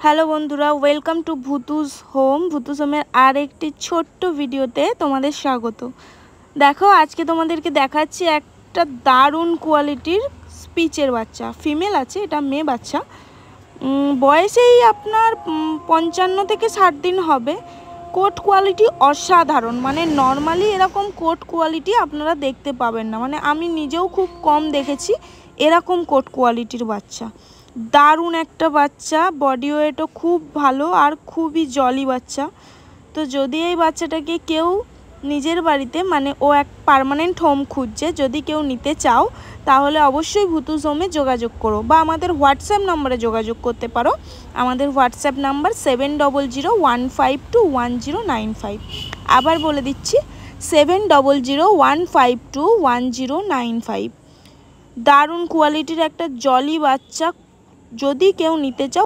Hello বন্ধুরা, welcome to ভুতুস হোমের আর একটি ছোট্ট ভিডিওতে তোমাদের স্বাগত। দেখো, আজকে তোমাদেরকে দেখাচ্ছি একটা দারুণ কোয়ালিটির স্পিচের বাচ্চা। ফিমেল আছে, এটা মেয়ে বাচ্চা। বয়সেই আপনার 55 থেকে 60 দিন হবে। কোট কোয়ালিটি অসাধারণ, মানে নর্মালি এরকম কোট কোয়ালিটি আপনারা দেখতে পাবেন না। মানে আমি নিজেও খুব কম দেখেছি এরকম কোট কোয়ালিটির বাচ্চা। দারুণ একটা বাচ্চা, বডি ওয়েটও খুব ভালো আর খুবই জলি বাচ্চা। তো যদি এই বাচ্চাটাকে কেউ নিজের বাড়িতে, মানে ও এক পার্মানেন্ট হোম খুঁজছে, যদি কেউ নিতে চাও তাহলে অবশ্যই ভুতুস হোমে যোগাযোগ করো বা আমাদের হোয়াটসঅ্যাপ নম্বরে যোগাযোগ করতে পারো। আমাদের হোয়াটসঅ্যাপ নাম্বার 7001521095। আবার বলে দিচ্ছি, 7001521095। দারুণ কোয়ালিটির একটা জলি বাচ্চা, যদি কেউ নিতে চাও